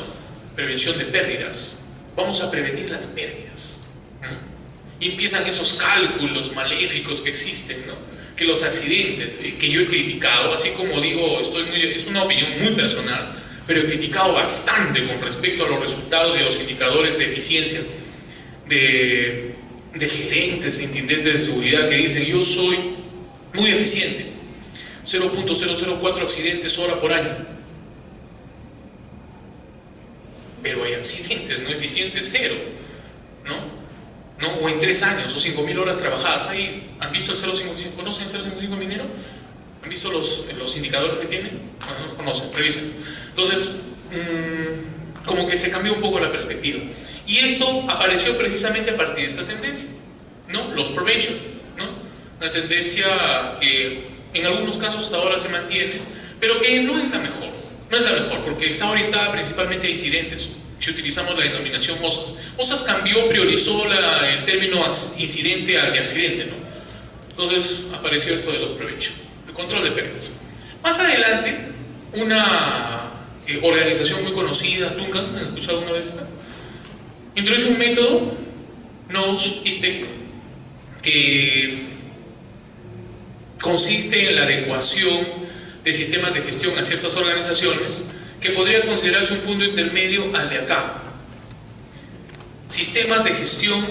Prevención de pérdidas. Vamos a prevenir las pérdidas, ¿no? Y empiezan esos cálculos maléficos que existen, ¿no? Que los accidentes, que yo he criticado, así como digo, es una opinión muy personal, pero he criticado bastante con respecto a los resultados y los indicadores de eficiencia de gerentes e intendentes de seguridad que dicen: yo soy muy eficiente, 0.004 accidentes hora por año. Pero hay accidentes, no eficientes, cero, ¿no? O en 3 años, o 5.000 horas trabajadas. Ahí, ¿han visto el 0.55? ¿Conocen el 0.55 minero? ¿Han visto los indicadores que tiene? No, no conocen, revisen. Entonces, como que se cambió un poco la perspectiva. Y esto apareció precisamente a partir de esta tendencia, ¿no? Loss prevention, ¿no? Una tendencia que en algunos casos hasta ahora se mantiene, pero que no es la mejor. No es la mejor, porque está orientada principalmente a incidentes. Si utilizamos la denominación OSAS. OSAS cambió, priorizó el término incidente de accidente, ¿no? Entonces apareció esto de loss prevention, el control de pérdidas. Más adelante, una organización muy conocida, Duncan, ¿han escuchado alguna vez esta? Introduce un método, NOS-ISTEC, que consiste en la adecuación de sistemas de gestión a ciertas organizaciones, que podría considerarse un punto intermedio al de acá. Sistemas de gestión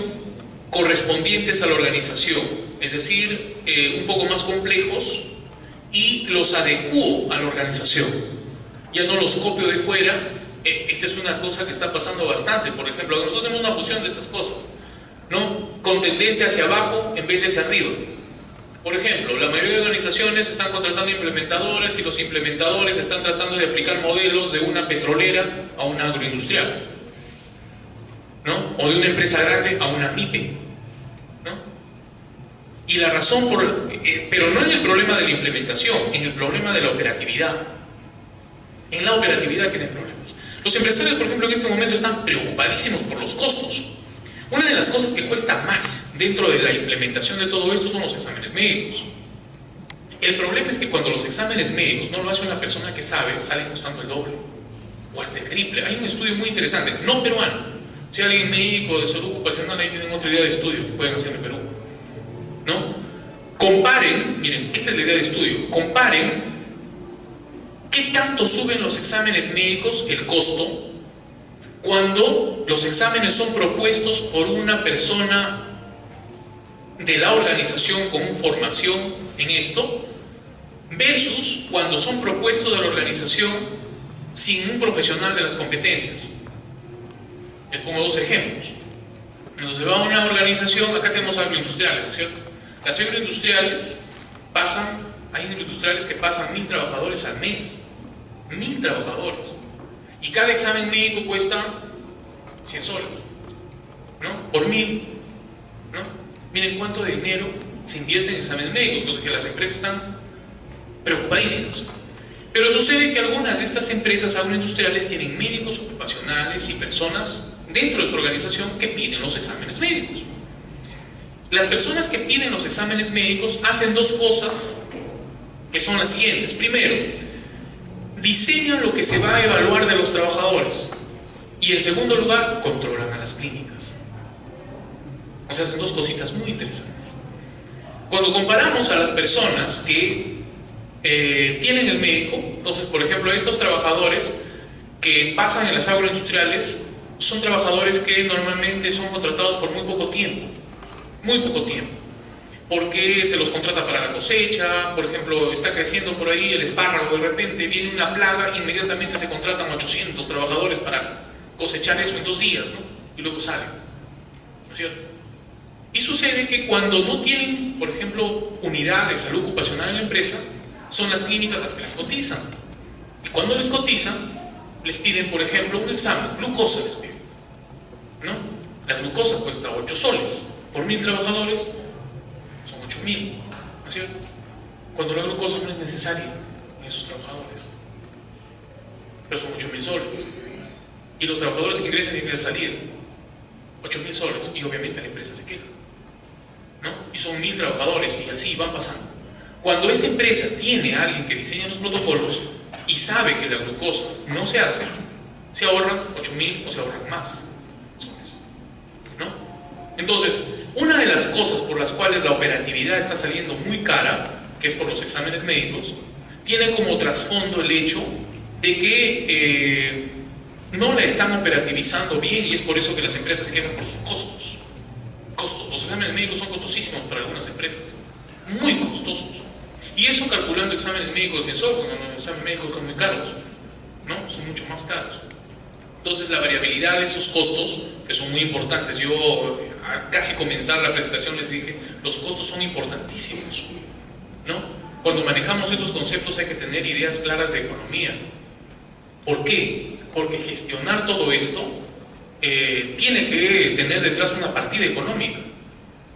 correspondientes a la organización, es decir, un poco más complejos, y los adecuo a la organización. Ya no los copio de fuera. Esta es una cosa que está pasando bastante. Por ejemplo, nosotros tenemos una fusión de estas cosas, ¿no? Con tendencia hacia abajo en vez de hacia arriba. Por ejemplo, la mayoría de organizaciones están contratando implementadores y los implementadores están tratando de aplicar modelos de una petrolera a una agroindustrial, ¿no? O de una empresa grande a una MIPE, ¿no? Y la razón pero no en el problema de la implementación, en el problema de la operatividad. En la operatividad tienen problemas. Los empresarios, por ejemplo, en este momento están preocupadísimos por los costos. Una de las cosas que cuesta más dentro de la implementación de todo esto son los exámenes médicos. El problema es que cuando los exámenes médicos no lo hace una persona que sabe, salen costando el doble o hasta el triple. Hay un estudio muy interesante, no peruano. Si alguien médico de salud ocupacional, ahí tienen otra idea de estudio que pueden hacer en Perú, ¿no? Comparen, miren, esta es la idea de estudio, comparen qué tanto suben los exámenes médicos, el costo, cuando los exámenes son propuestos por una persona de la organización con formación en esto, versus cuando son propuestos de la organización sin un profesional de las competencias. Les pongo 2 ejemplos. Nos va a una organización, acá tenemos agroindustriales, ¿no es cierto? Las agroindustriales hay agroindustriales que pasan 1.000 trabajadores al mes. 1.000 trabajadores. Y cada examen médico cuesta 100 soles, ¿no? Por 1.000, ¿no? Miren cuánto dinero se invierte en exámenes médicos, cosa que las empresas están preocupadísimas. Pero sucede que algunas de estas empresas agroindustriales tienen médicos ocupacionales y personas dentro de su organización que piden los exámenes médicos. Las personas que piden los exámenes médicos hacen 2 cosas que son las siguientes. Primero, diseñan lo que se va a evaluar de los trabajadores. Y en segundo lugar, controlan a las clínicas. O sea, hacen 2 cositas muy interesantes. Cuando comparamos a las personas que tienen el médico, entonces, por ejemplo, estos trabajadores que pasan en las agroindustriales son trabajadores que normalmente son contratados por muy poco tiempo, porque se los contrata para la cosecha. Por ejemplo, está creciendo por ahí el espárrago, de repente viene una plaga, inmediatamente se contratan 800 trabajadores para cosechar eso en 2 días, ¿no? Y luego salen, ¿no es cierto? Y sucede que cuando no tienen, por ejemplo, unidad de salud ocupacional en la empresa, son las clínicas las que les cotizan. Y cuando les cotizan, les piden, por ejemplo, un examen, glucosa les piden, ¿no? La glucosa cuesta 8 soles, por 1000 trabajadores son 8000, ¿no es cierto? Cuando la glucosa no es necesaria en esos trabajadores, pero son 8000 soles. Y los trabajadores que ingresan tienen que salir 8000 soles, y obviamente la empresa se queda, ¿no? Y son 1000 trabajadores, y así van pasando. Cuando esa empresa tiene a alguien que diseña los protocolos y sabe que la glucosa no se hace, se ahorran 8000 o se ahorran más soles, ¿no? Entonces, una de las cosas por las cuales la operatividad está saliendo muy cara, que es por los exámenes médicos, tiene como trasfondo el hecho de que no la están operativizando bien, y es por eso que las empresas se quejan por sus costos. Los exámenes médicos son costosísimos para algunas empresas, muy costosos. Y eso calculando exámenes médicos en software, ¿no? Los exámenes médicos son muy caros, ¿no? Son mucho más caros. Entonces la variabilidad de esos costos, que son muy importantes, yo a casi comenzar la presentación les dije, los costos son importantísimos, ¿no? Cuando manejamos esos conceptos hay que tener ideas claras de economía. ¿Por qué? Porque gestionar todo esto tiene que tener detrás una partida económica.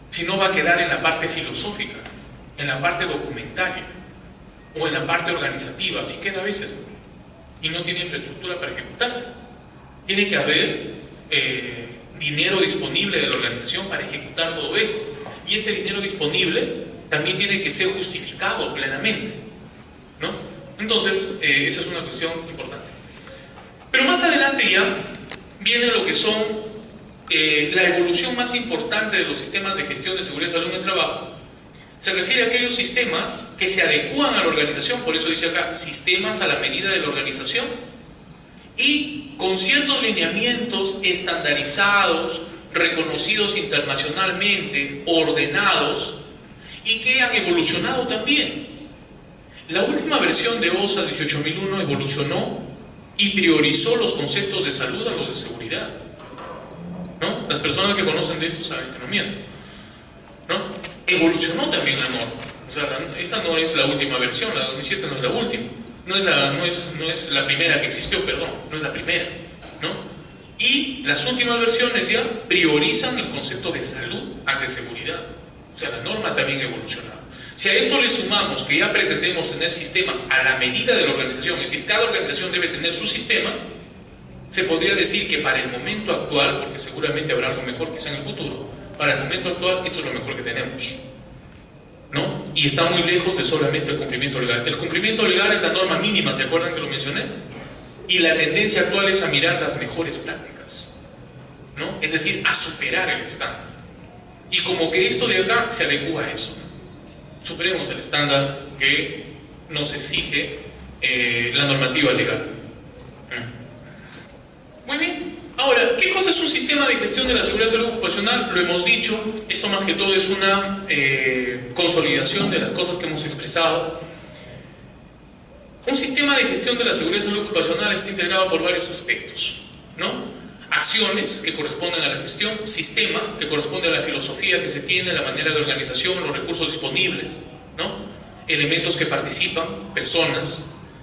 Si no, va a quedar en la parte filosófica, en la parte documentaria o en la parte organizativa. Así queda a veces, y no tiene infraestructura para ejecutarse. Tiene que haber dinero disponible de la organización para ejecutar todo esto, y este dinero disponible también tiene que ser justificado plenamente, ¿no? Entonces, esa es una cuestión importante. Pero más adelante ya viene lo que son la evolución más importante de los sistemas de gestión de seguridad y salud en el trabajo. Se refiere a aquellos sistemas que se adecúan a la organización, por eso dice acá, sistemas a la medida de la organización, y con ciertos lineamientos estandarizados, reconocidos internacionalmente, ordenados, y que han evolucionado también. La última versión de OSA 18001 evolucionó y priorizó los conceptos de salud a los de seguridad, ¿no? Las personas que conocen de esto saben que no mienten, ¿no? Evolucionó también la norma. O sea, esta no es la última versión, la 2007 no es la última, no es la primera que existió, perdón, no es la primera, ¿no? Y las últimas versiones ya priorizan el concepto de salud al de seguridad. O sea, la norma también ha evolucionado. Si a esto le sumamos que ya pretendemos tener sistemas a la medida de la organización, es decir, cada organización debe tener su sistema, se podría decir que para el momento actual, porque seguramente habrá algo mejor quizá en el futuro, para el momento actual esto es lo mejor que tenemos, ¿no? Y está muy lejos de solamente el cumplimiento legal. El cumplimiento legal es la norma mínima, ¿se acuerdan que lo mencioné? Y la tendencia actual es a mirar las mejores prácticas, ¿no? Es decir, a superar el estándar. Y como que esto de acá se adecúa a eso, ¿no? Superemos el estándar que nos exige la normativa legal. Muy bien. Ahora, ¿qué cosa es un sistema de gestión de la seguridad y salud ocupacional? Lo hemos dicho, esto más que todo es una consolidación de las cosas que hemos expresado. Un sistema de gestión de la seguridad y salud ocupacional está integrado por varios aspectos, ¿no? Acciones que corresponden a la gestión, sistema que corresponde a la filosofía que se tiene, la manera de organización, los recursos disponibles, ¿no? Elementos que participan, personas,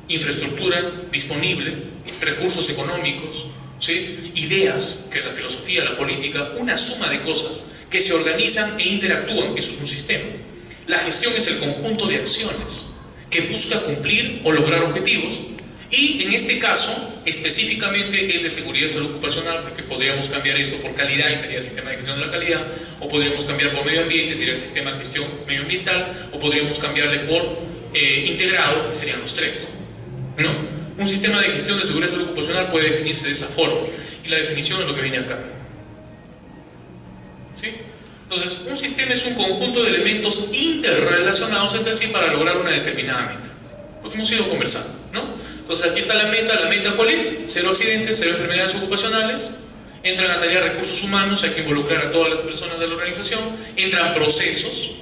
infraestructura disponible, recursos económicos, ¿sí? Ideas, que es la filosofía, la política, una suma de cosas que se organizan e interactúan, eso es un sistema. La gestión es el conjunto de acciones que busca cumplir o lograr objetivos, y en este caso específicamente es de seguridad y salud ocupacional, porque podríamos cambiar esto por calidad y sería el sistema de gestión de la calidad, o podríamos cambiar por medio ambiente, sería el sistema de gestión medioambiental, o podríamos cambiarle por integrado, que serían los tres, ¿no? Un sistema de gestión de seguridad y salud ocupacional puede definirse de esa forma, y la definición es lo que viene acá, ¿sí? Entonces, un sistema es un conjunto de elementos interrelacionados entre sí para lograr una determinada meta. Lo que hemos ido conversando, ¿no? Entonces, aquí está la meta ¿cuál es? Cero accidentes, cero enfermedades ocupacionales. Entran a tarea recursos humanos, hay que involucrar a todas las personas de la organización. Entran procesos.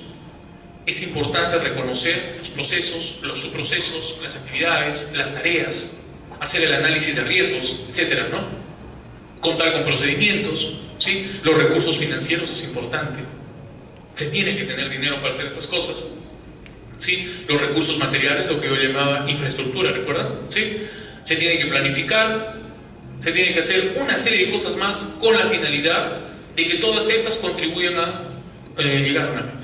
Es importante reconocer los procesos, los subprocesos, las actividades, las tareas, hacer el análisis de riesgos, etcétera, ¿no? Contar con procedimientos, ¿sí? Los recursos financieros es importante. Se tiene que tener dinero para hacer estas cosas, ¿sí? Los recursos materiales, lo que yo llamaba infraestructura, ¿recuerdan? ¿Sí? Se tiene que planificar, se tiene que hacer una serie de cosas más con la finalidad de que todas estas contribuyan a llegar a una meta.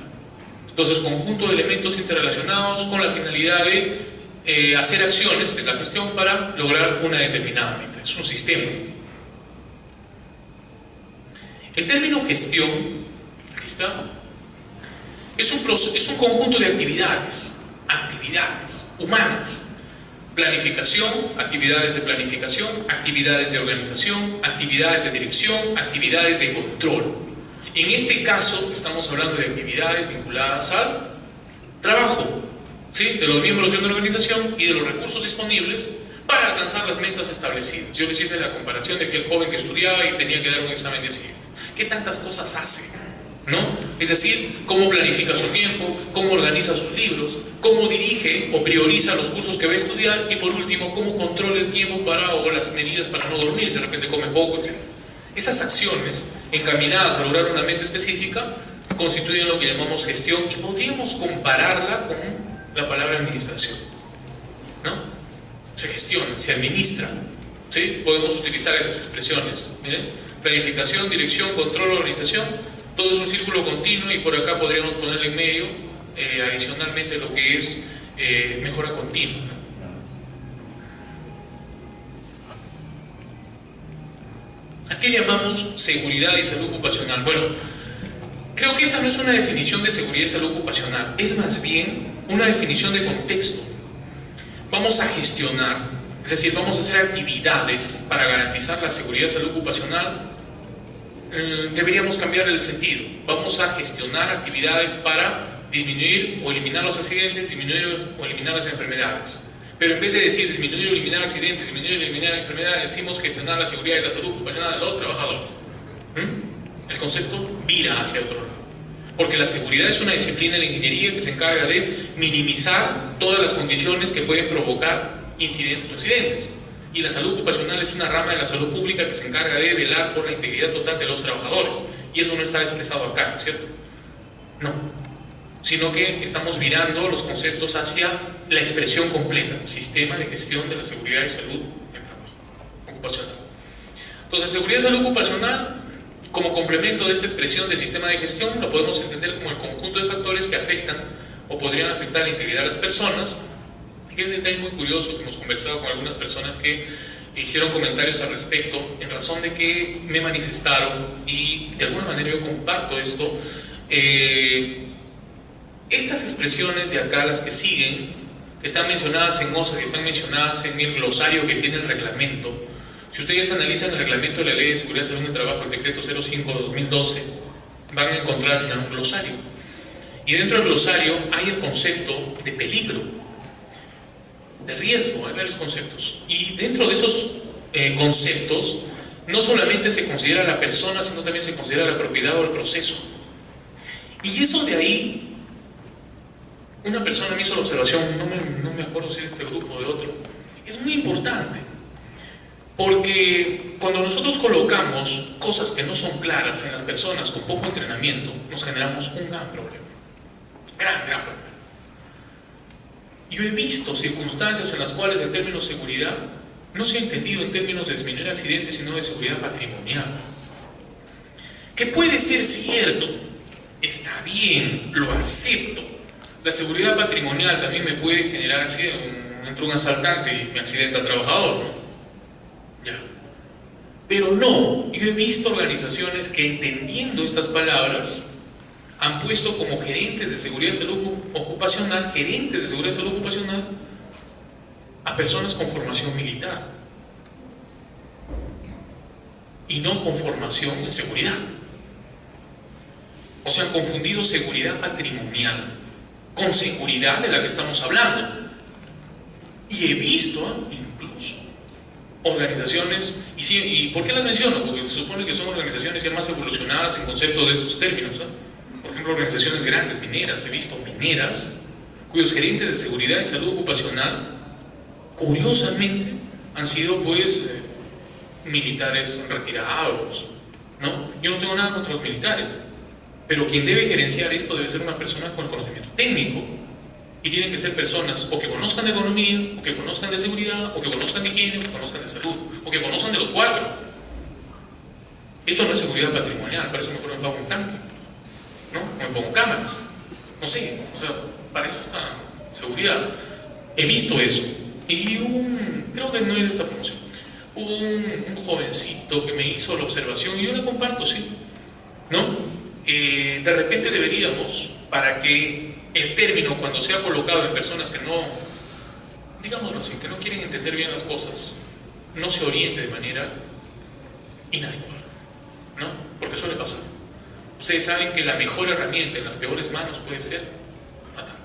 Entonces, conjunto de elementos interrelacionados con la finalidad de hacer acciones de la gestión para lograr una determinada meta. Es un sistema. El término gestión, aquí está, es un conjunto de actividades humanas. Planificación, actividades de planificación, actividades de organización, actividades de dirección, actividades de control. En este caso estamos hablando de actividades vinculadas al trabajo, ¿sí? De los miembros de una organización y de los recursos disponibles para alcanzar las metas establecidas. Yo les hice la comparación de aquel joven que estudiaba y tenía que dar un examen de siguiente. ¿Qué tantas cosas hace? ¿No? Es decir, cómo planifica su tiempo, cómo organiza sus libros, cómo dirige o prioriza los cursos que va a estudiar y por último, cómo controla el tiempo o las medidas para no dormir, de repente come poco, etc. Esas acciones encaminadas a lograr una meta específica constituyen lo que llamamos gestión y podríamos compararla con la palabra administración, ¿no? Se gestiona, se administra, ¿sí? Podemos utilizar esas expresiones, ¿miren? Planificación, dirección, control, organización, todo es un círculo continuo y por acá podríamos ponerle en medio adicionalmente lo que es mejora continua, ¿no? ¿A qué llamamos seguridad y salud ocupacional? Bueno, creo que esa no es una definición de seguridad y salud ocupacional, es más bien una definición de contexto. Vamos a gestionar, es decir, vamos a hacer actividades para garantizar la seguridad y salud ocupacional. Deberíamos cambiar el sentido. Vamos a gestionar actividades para disminuir o eliminar los accidentes, disminuir o eliminar las enfermedades. Pero en vez de decir disminuir o eliminar accidentes, disminuir o eliminar enfermedades, decimos gestionar la seguridad y la salud ocupacional de los trabajadores. El concepto vira hacia otro lado. Porque la seguridad es una disciplina de la ingeniería que se encarga de minimizar todas las condiciones que pueden provocar incidentes o accidentes. Y la salud ocupacional es una rama de la salud pública que se encarga de velar por la integridad total de los trabajadores. Y eso no está expresado acá, ¿no es cierto? No. Sino que estamos virando los conceptos hacia la expresión completa, sistema de gestión de la seguridad y salud en trabajo ocupacional. Entonces, seguridad y salud ocupacional, como complemento de esta expresión de sistema de gestión, lo podemos entender como el conjunto de factores que afectan o podrían afectar la integridad de las personas. Aquí hay un detalle muy curioso que hemos conversado con algunas personas que hicieron comentarios al respecto, en razón de que me manifestaron, y de alguna manera yo comparto esto. Estas expresiones de acá, las que siguen, están mencionadas en OSAS y están mencionadas en el glosario que tiene el reglamento. Si ustedes analizan el reglamento de la Ley de Seguridad y Salud en el Trabajo, el decreto 05/2012, van a encontrar un glosario. Y dentro del glosario hay el concepto de peligro, de riesgo, hay varios conceptos. Y dentro de esos conceptos, no solamente se considera la persona, sino también se considera la propiedad o el proceso. Y eso de ahí, una persona me hizo la observación, no me acuerdo si de este grupo o de otro, es muy importante, porque cuando nosotros colocamos cosas que no son claras en las personas con poco entrenamiento, nos generamos un gran problema, gran problema. Yo he visto circunstancias en las cuales el término seguridad no se ha entendido en términos de disminuir accidentes, sino de seguridad patrimonial, que puede ser cierto, está bien, lo acepto. La seguridad patrimonial también me puede generar accidente. Entra un asaltante y me accidenta al trabajador, ¿no? Ya. Pero no, yo he visto organizaciones que, entendiendo estas palabras, han puesto como gerentes de seguridad y salud ocupacional, a personas con formación militar y no con formación en seguridad. O sea, han confundido seguridad patrimonial con seguridad de la que estamos hablando. Y he visto incluso organizaciones, y ¿por qué las menciono? Porque se supone que son organizaciones ya más evolucionadas en conceptos de estos términos, ¿eh? Por ejemplo, organizaciones grandes, mineras, he visto mineras cuyos gerentes de seguridad y salud ocupacional, curiosamente, han sido pues militares retirados, ¿no? Yo no tengo nada contra los militares, pero quien debe gerenciar esto debe ser una persona con el conocimiento técnico, y tienen que ser personas o que conozcan de economía, o que conozcan de seguridad, o que conozcan de higiene, o que conozcan de salud, o que conozcan de los cuatro. Esto no es seguridad patrimonial, para eso mejor me pago un tanque, ¿no? O me pongo cámaras, no sé, o sea, para eso está seguridad. He visto eso. Y creo que no es de esta promoción, un jovencito que me hizo la observación, y yo la comparto, sí, ¿no? De repente deberíamos, para que el término, cuando sea colocado en personas que no, digámoslo así, que no quieren entender bien las cosas, no se oriente de manera inadecuada, ¿no? Porque suele pasar. Ustedes saben que la mejor herramienta en las peores manos puede ser matar,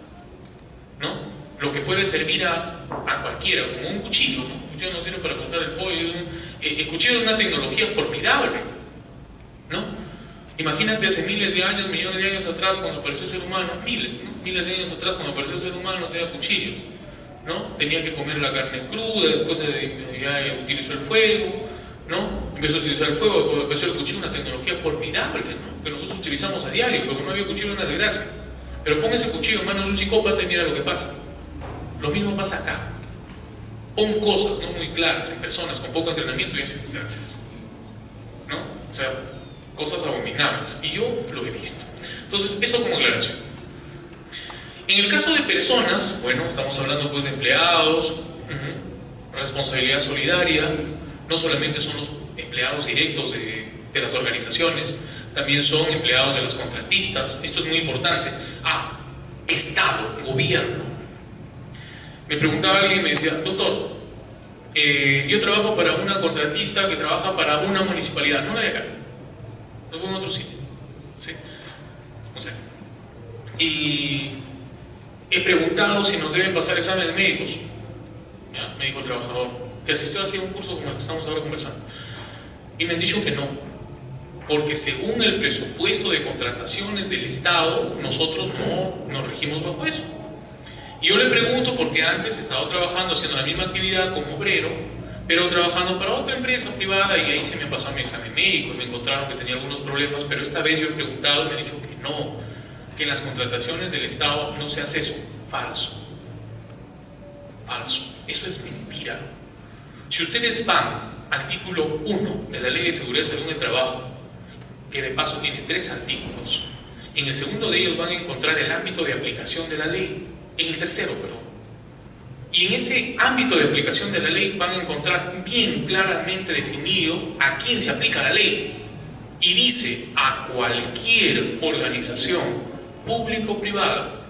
¿no? Lo que puede servir a cualquiera, como un cuchillo, ¿no? El cuchillo no sirve para cortar el pollo. El cuchillo es una tecnología formidable, ¿no? Imagínate hace miles de años, millones de años atrás, cuando apareció el ser humano, miles de años atrás, cuando apareció el ser humano, tenía cuchillos, ¿no? Tenía que comer la carne cruda, después ya utilizó el fuego, ¿no? Empezó a utilizar el fuego, empezó el cuchillo, una tecnología formidable, ¿no? Que nosotros utilizamos a diario, porque no había cuchillo, una desgracia. Pero pon ese cuchillo en manos de un psicópata y mira lo que pasa. Lo mismo pasa acá. Pon cosas no muy claras en personas con poco entrenamiento y hacen desgracias, ¿no? O sea, cosas abominables, y yo lo he visto. Entonces, eso como aclaración. En el caso de personas, bueno, estamos hablando pues de empleados, responsabilidad solidaria, no solamente son los empleados directos de las organizaciones, también son empleados de las contratistas. Esto es muy importante. Estado, gobierno. Me preguntaba alguien y me decía, doctor, yo trabajo para una contratista que trabaja para una municipalidad, no la de acá, no fue en otro sitio, ¿sí? O sea, y he preguntado si nos deben pasar exámenes médicos. Ya, me dijo el trabajador, que asistió a un curso como el que estamos ahora conversando. Y me han dicho que no, porque según el presupuesto de contrataciones del Estado, nosotros no nos regimos bajo eso. Y yo le pregunto porque antes he estado trabajando, haciendo la misma actividad como obrero, pero trabajando para otra empresa privada, y ahí se me pasó mi examen médico y me encontraron que tenía algunos problemas, pero esta vez yo he preguntado y me han dicho que no, que en las contrataciones del Estado no se hace eso. Falso. Falso. Eso es mentira. Si ustedes van al artículo 1 de la Ley de Seguridad y Salud en el Trabajo, que de paso tiene 3 artículos, en el segundo de ellos van a encontrar el ámbito de aplicación de la ley, en el tercero, perdón. Y en ese ámbito de aplicación de la ley van a encontrar bien claramente definido a quién se aplica la ley. Y dice a cualquier organización público-privada.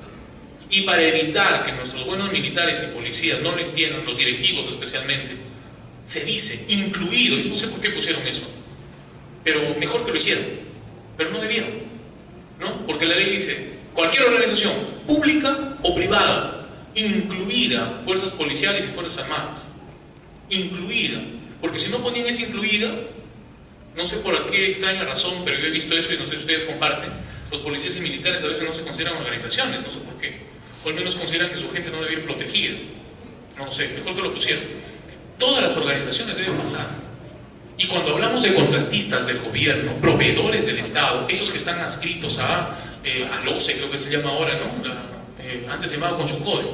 Y para evitar que nuestros buenos militares y policías no lo entiendan, los directivos especialmente, se dice incluido, y no sé por qué pusieron eso, pero mejor que lo hicieron, pero no debieron, ¿no? Porque la ley dice cualquier organización pública o privada, incluida fuerzas policiales y fuerzas armadas, incluida, porque si no ponían esa incluida, no sé por qué extraña razón, pero yo he visto eso y no sé si ustedes comparten, los policías y militares a veces no se consideran organizaciones, no sé por qué, o al menos consideran que su gente no debe ir protegida, no sé, mejor que lo pusieron. Todas las organizaciones deben pasar. Y cuando hablamos de contratistas del gobierno, proveedores del Estado, esos que están adscritos al OCE, creo que se llama ahora, ¿no? Antes se llamaba Consucode,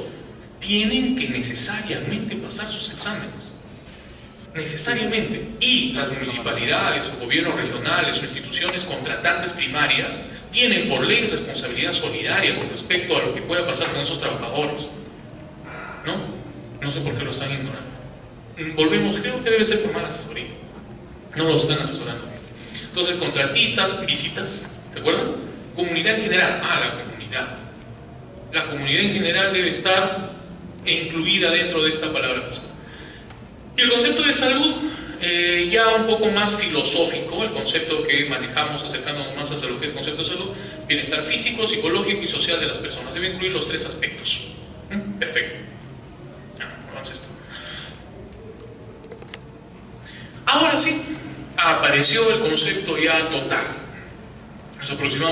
tienen que necesariamente pasar sus exámenes. Necesariamente. Y las municipalidades o gobiernos regionales o instituciones contratantes primarias tienen por ley responsabilidad solidaria con respecto a lo que pueda pasar con esos trabajadores. ¿No? No sé por qué lo están ignorando. Volvemos, creo que debe ser por mala asesoría. No los están asesorando. Entonces, contratistas, visitas, ¿de acuerdo? Comunidad en general. La comunidad. La comunidad en general debe estar incluida dentro de esta palabra misma. Y el concepto de salud, ya un poco más filosófico, el concepto que manejamos acercándonos más hacia lo que es el concepto de salud: bienestar físico, psicológico y social de las personas. Debe incluir los tres aspectos. Perfecto. Avance esto. Ahora sí, apareció el concepto ya total. Nos aproximamos